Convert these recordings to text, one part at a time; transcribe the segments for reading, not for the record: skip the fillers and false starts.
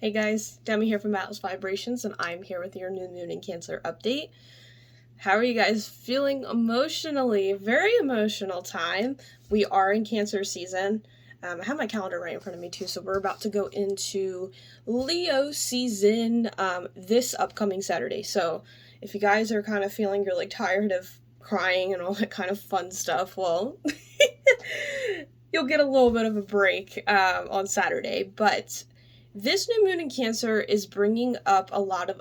Hey guys, Demi here from Atlas Vibrations, and I'm here with your new moon in Cancer update. How are you guys feeling emotionally? Very emotional time. We are in Cancer season. I have my calendar right in front of me too, so we're about to go into Leo season this upcoming Saturday. So if you guys are kind of feeling you're like tired of crying and all that kind of fun stuff, well, you'll get a little bit of a break on Saturday, but this new moon in Cancer is bringing up a lot of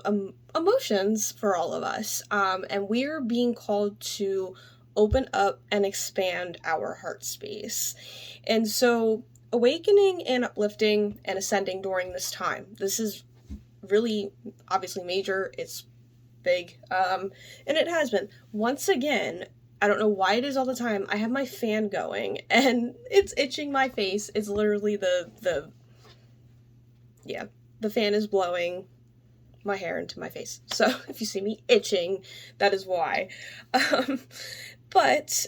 emotions for all of us, and we're being called to open up and expand our heart space. And so, awakening and uplifting and ascending during this time. This is really obviously major. It's big, and it has been. Once again, I don't know why it is all the time. I have my fan going and it's itching my face. It's literally the fan is blowing my hair into my face. So if you see me itching, that is why. But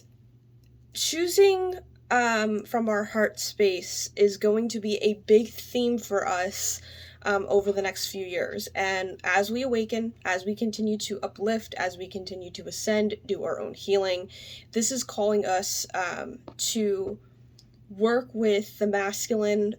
choosing from our heart space is going to be a big theme for us over the next few years. And as we awaken, as we continue to uplift, as we continue to ascend, do our own healing, this is calling us to work with the masculine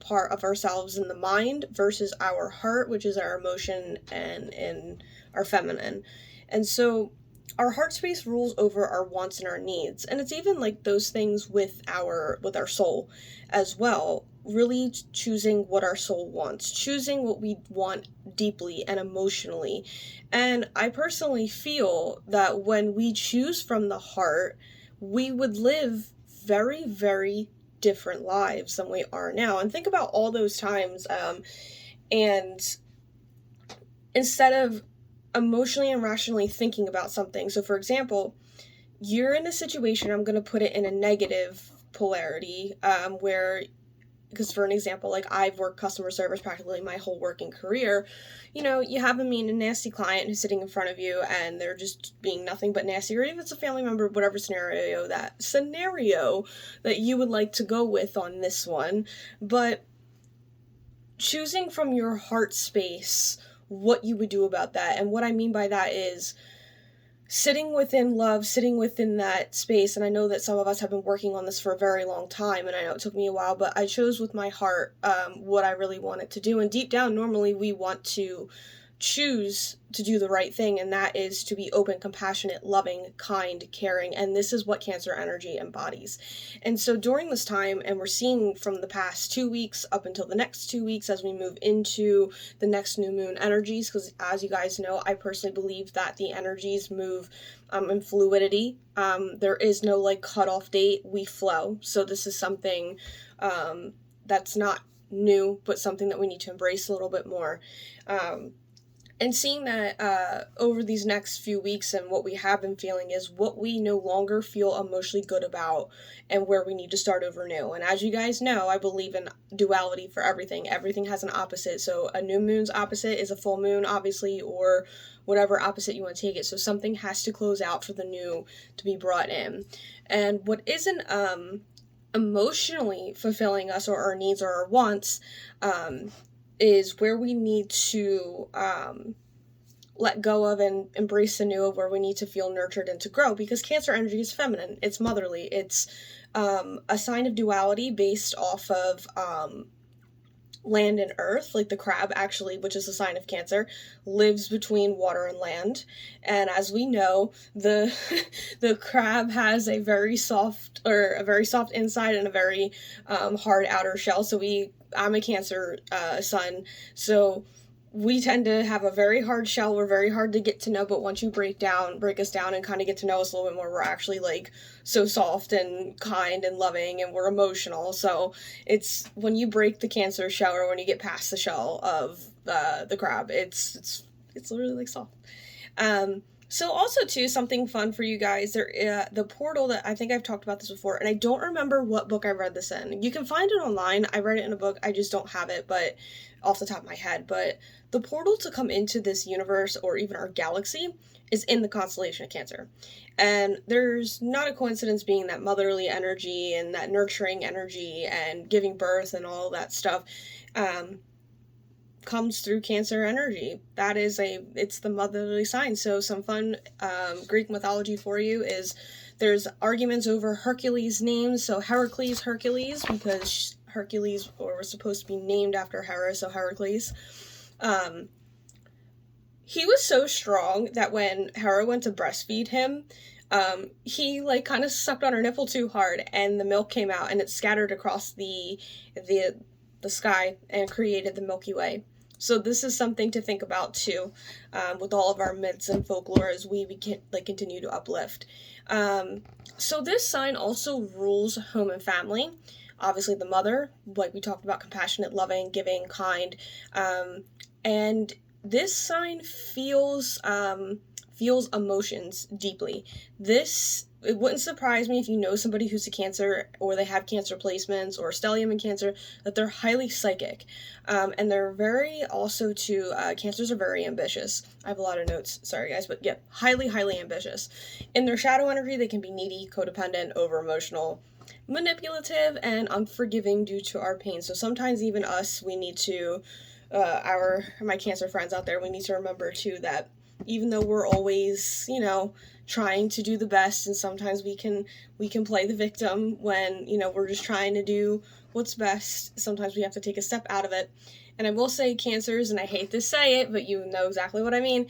part of ourselves in the mind versus our heart, which is our emotion and our feminine. And so our heart space rules over our wants and our needs, and it's even like those things with our soul as well. Really choosing what our soul wants, choosing what we want deeply and emotionally. And I personally feel that when we choose from the heart, we would live very, very different lives than we are now. And think about all those times, and instead of emotionally and rationally thinking about something. So, for example, you're in a situation, I'm going to put it in a negative polarity, where, because for an example, like I've worked customer service practically my whole working career, you have a mean and nasty client who's sitting in front of you and they're just being nothing but nasty, or even if it's a family member, whatever scenario that you would like to go with on this one. But choosing from your heart space what you would do about that. And what I mean by that is sitting within love, sitting within that space. And I know that some of us have been working on this for a very long time, and I know it took me a while, but I chose with my heart what I really wanted to do. And deep down, normally we want to choose to do the right thing, and that is to be open, compassionate, loving, kind, caring, and this is what Cancer energy embodies. And so during this time, and we're seeing from the past 2 weeks up until the next 2 weeks as we move into the next new moon energies, because as you guys know, I personally believe that the energies move in fluidity. There is no like cutoff date, we flow. So this is something that's not new, but something that we need to embrace a little bit more. And seeing that over these next few weeks, and what we have been feeling is what we no longer feel emotionally good about and where we need to start over new. And as you guys know, I believe in duality for everything. Everything has an opposite. So a new moon's opposite is a full moon, obviously, or whatever opposite you want to take it. So something has to close out for the new to be brought in. And what isn't emotionally fulfilling us or our needs or our wants is where we need to let go of and embrace the new, of where we need to feel nurtured and to grow, because Cancer energy is feminine, it's motherly, it's a sign of duality based off of land and earth. Like the crab, actually, which is a sign of Cancer, lives between water and land. And as we know, the the crab has a very soft inside and a very hard outer shell. So I'm a Cancer sun, so we tend to have a very hard shell. We're very hard to get to know, but once you break us down and kind of get to know us a little bit more, we're actually like so soft and kind and loving, and we're emotional. So it's when you break the Cancer shell, or when you get past the shell of the crab, it's literally like soft. So also too, something fun for you guys, the portal that I think I've talked about this before, and I don't remember what book I read this in. You can find it online. I read it in a book. I just don't have it, but off the top of my head. But the portal to come into this universe, or even our galaxy, is in the constellation of Cancer. And there's not a coincidence being that motherly energy and that nurturing energy and giving birth and all that stuff. comes through Cancer energy. It's the motherly sign. So some fun Greek mythology for you is there's arguments over Hercules' names. So Hercules, because Hercules was supposed to be named after Hera, so Heracles. He was so strong that when Hera went to breastfeed him, he like kind of sucked on her nipple too hard, and the milk came out, and it scattered across the sky and created the Milky Way. So this is something to think about too, with all of our myths and folklore as we continue to uplift. So this sign also rules home and family. Obviously, the mother, like we talked about, compassionate, loving, giving, kind, and this sign feels emotions deeply. It wouldn't surprise me if you know somebody who's a Cancer, or they have Cancer placements, or stellium in Cancer, that they're highly psychic. And they're very, also too, Cancers are very ambitious. I have a lot of notes, sorry guys, but yeah, highly, highly ambitious. In their shadow energy, they can be needy, codependent, over-emotional, manipulative, and unforgiving due to our pain. So sometimes even us, we need to, my Cancer friends out there, we need to remember too that even though we're always, trying to do the best, and sometimes we can play the victim when, we're just trying to do what's best, sometimes we have to take a step out of it. And I will say, Cancers, and I hate to say it, but you know exactly what I mean,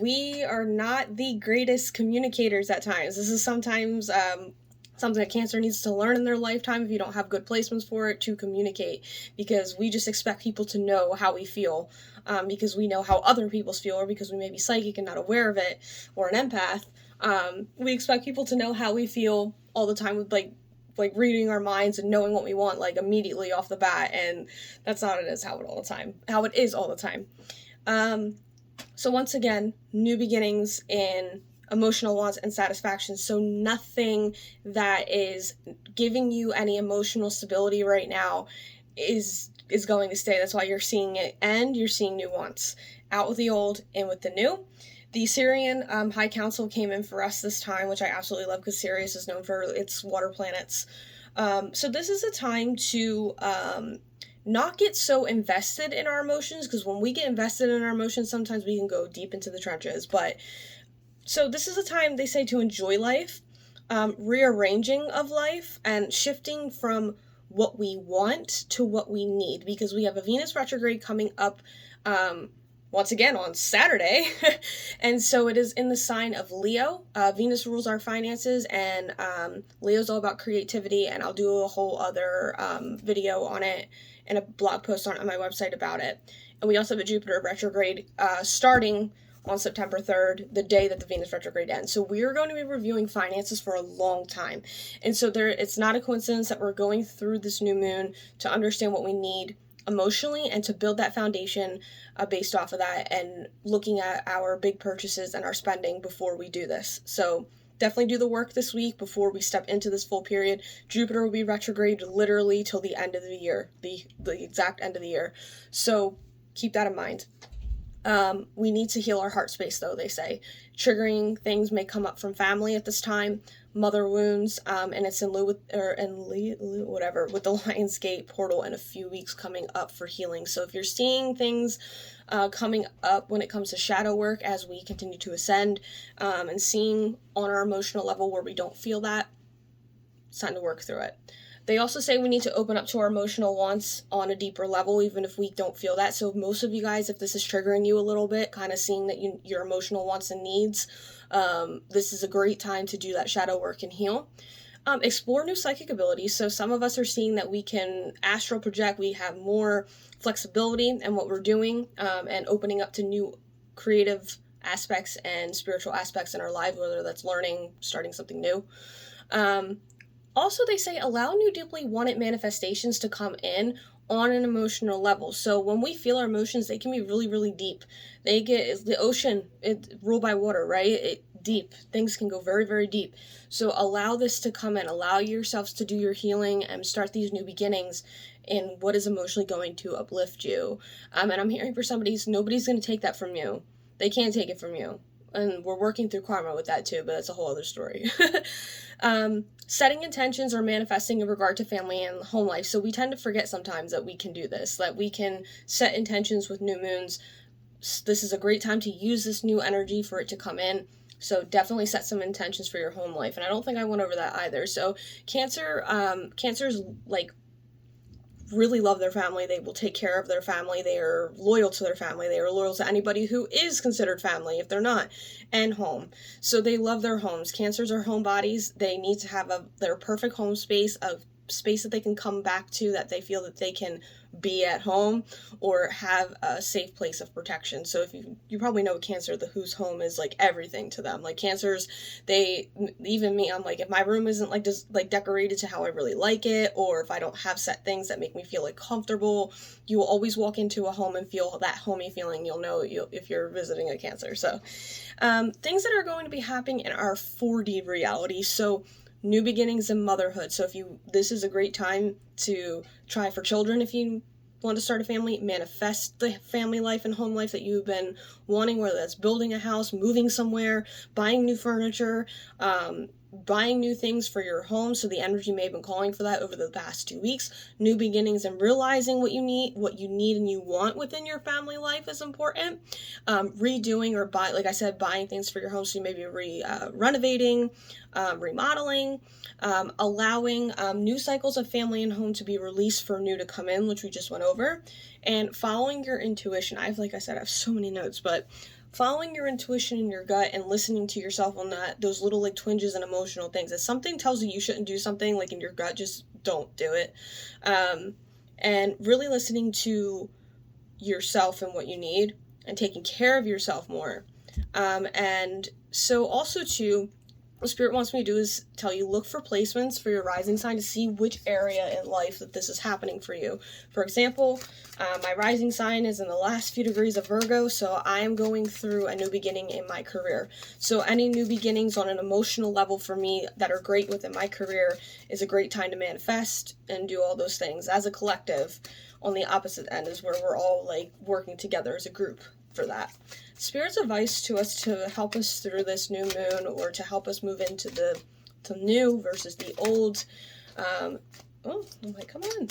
we are not the greatest communicators at times. This is sometimes something that Cancer needs to learn in their lifetime, if you don't have good placements for it, to communicate, because we just expect people to know how we feel, because we know how other people feel, or because we may be psychic and not aware of it, or an empath. We expect people to know how we feel all the time, with like reading our minds and knowing what we want like immediately off the bat, and that's not how it is all the time. So once again, new beginnings in emotional wants and satisfaction. So nothing that is giving you any emotional stability right now is going to stay. That's why you're seeing it, and you're seeing new wants. Out with the old, in with the new. The Syrian High Council came in for us this time, which I absolutely love, because Sirius is known for its water planets. So this is a time to not get so invested in our emotions, because when we get invested in our emotions, sometimes we can go deep into the trenches. But so this is a time, they say, to enjoy life, rearranging of life, and shifting from what we want to what we need, because we have a Venus retrograde coming up once again on Saturday. And so it is in the sign of Leo. Venus rules our finances, and Leo's all about creativity, and I'll do a whole other video on it and a blog post on my website about it. And we also have a Jupiter retrograde starting on September 3rd, the day that the Venus retrograde ends. So we're going to be reviewing finances for a long time. And so it's not a coincidence that we're going through this new moon to understand what we need emotionally, and to build that foundation based off of that, and looking at our big purchases and our spending before we do this. So definitely do the work this week before we step into this full period. Jupiter will be retrograde literally till the end of the year, the exact end of the year. So keep that in mind. We need to heal our heart space, though, they say. Triggering things may come up from family at this time, mother wounds, and it's with the Lionsgate portal in a few weeks coming up for healing. So if you're seeing things coming up when it comes to shadow work as we continue to ascend, and seeing on our emotional level where we don't feel that, it's time to work through it. They also say we need to open up to our emotional wants on a deeper level, even if we don't feel that. So most of you guys, if this is triggering you a little bit, kind of seeing that your emotional wants and needs, this is a great time to do that shadow work and heal. Explore new psychic abilities. So some of us are seeing that we can astral project. We have more flexibility in what we're doing, and opening up to new creative aspects and spiritual aspects in our life, whether that's learning, starting something new. Also, they say allow new deeply wanted manifestations to come in on an emotional level. So when we feel our emotions, they can be really, really deep. It's the ocean, it's ruled by water, right? Deep. Things can go very, very deep. So allow this to come in. Allow yourselves to do your healing and start these new beginnings in what is emotionally going to uplift you. And I'm hearing for nobody's going to take that from you. They can't take it from you. And we're working through karma with that too, but that's a whole other story. Setting intentions or manifesting in regard to family and home life. So we tend to forget sometimes that we can do this, that we can set intentions with new moons. This is a great time to use this new energy for it to come in. So definitely set some intentions for your home life. And I don't think I went over that either. So Cancer's like really love their family. They will take care of their family. They are loyal to their family. They are loyal to anybody who is considered family if they're not, and home. So they love their homes. Cancers are homebodies. They need to have their perfect home space, a space that they can come back to, that they feel that they can be at home or have a safe place of protection. So if you probably know Cancer, whose home is like everything to them. Like Cancers, even me, I'm like, if my room isn't like just like decorated to how I really like it, or if I don't have set things that make me feel like comfortable, you will always walk into a home and feel that homey feeling. You'll know if you're visiting a Cancer. So things that are going to be happening in our 4D reality. So new beginnings in motherhood. So this is a great time to try for children. If you want to start a family, manifest the family life and home life that you've been wanting, whether that's building a house, moving somewhere, buying new furniture, buying new things for your home. So the energy may have been calling for that over the past 2 weeks. New beginnings and realizing what you need and you want within your family life is important. Redoing or like I said, buying things for your home. So you may be renovating, remodeling, allowing new cycles of family and home to be released for new to come in, which we just went over, and following your intuition. Like I said, I have so many notes, but following your intuition in your gut and listening to yourself on those little like twinges and emotional things. If something tells you shouldn't do something, like in your gut, just don't do it. And really listening to yourself and what you need and taking care of yourself more. And so also too, what Spirit wants me to do is tell you, look for placements for your rising sign to see which area in life that this is happening for you. For example, my rising sign is in the last few degrees of Virgo, so I am going through a new beginning in my career. So any new beginnings on an emotional level for me that are great within my career is a great time to manifest and do all those things. As a collective, on the opposite end is where we're all like working together as a group for that. Spirit's advice to us to help us through this new moon, or to help us move into the new versus the old. I'm like, come on.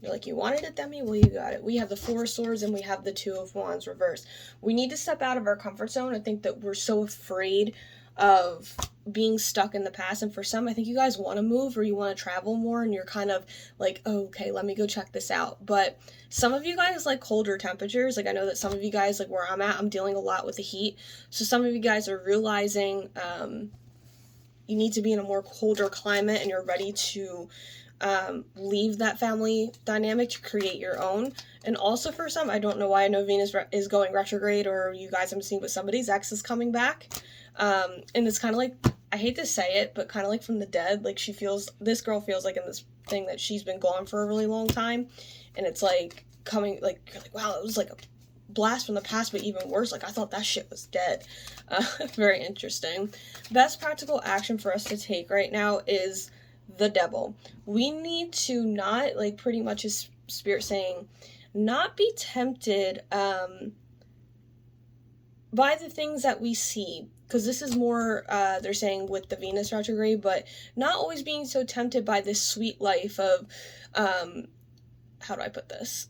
You're like, you wanted it, Demi? Well, you got it. We have the Four of Swords and we have the Two of Wands reversed. We need to step out of our comfort zone. I think that we're so afraid of being stuck in the past, and for some, I think you guys want to move or you want to travel more, and you're kind of like, oh, okay, let me go check this out. But some of you guys like colder temperatures. Like I know that some of you guys, like where I'm at, I'm dealing a lot with the heat, so some of you guys are realizing you need to be in a more colder climate, and you're ready to leave that family dynamic to create your own. And also for some, I don't know why, I know Venus is going retrograde, or you guys haven't seen, but somebody's ex is coming back. And it's kind of like, I hate to say it, but kind of like from the dead. Like this girl feels like in this thing that she's been gone for a really long time, and it's like coming, like you're like, wow, it was like a blast from the past, but even worse, like I thought that shit was dead. Very interesting. Best practical action for us to take right now is the devil. We need to not, like, pretty much is Spirit saying, not be tempted by the things that we see, because this is more, they're saying with the Venus retrograde, but not always being so tempted by this sweet life of, how do I put this?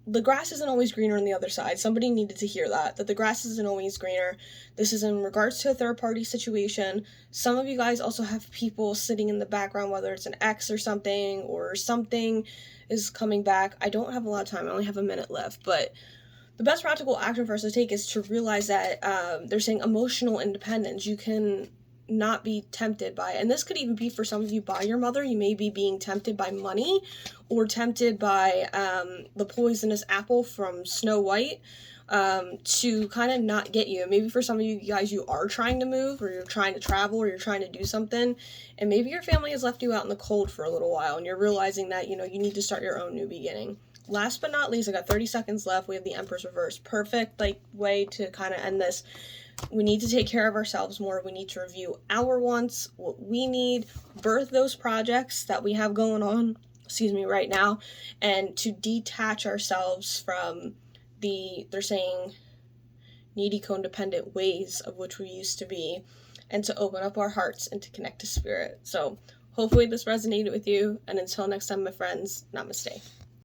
The grass isn't always greener on the other side. Somebody needed to hear that the grass isn't always greener. This is in regards to a third-party situation. Some of you guys also have people sitting in the background, whether it's an ex or something is coming back. I don't have a lot of time. I only have a minute left, but the best practical action for us to take is to realize that they're saying emotional independence. You can not be tempted by, and this could even be for some of you by your mother. You may be being tempted by money, or tempted by the poisonous apple from Snow White to kind of not get you. Maybe for some of you guys, you are trying to move, or you're trying to travel, or you're trying to do something, and maybe your family has left you out in the cold for a little while, and you're realizing that, you need to start your own new beginning. Last but not least, I got 30 seconds left. We have the Empress reversed. Perfect way to kind of end this. We need to take care of ourselves more. We need to review our wants, what we need, birth those projects that we have going on, right now, and to detach ourselves from they're saying, needy, codependent ways of which we used to be. and to open up our hearts and to connect to spirit. So hopefully this resonated with you. And until next time, my friends, namaste.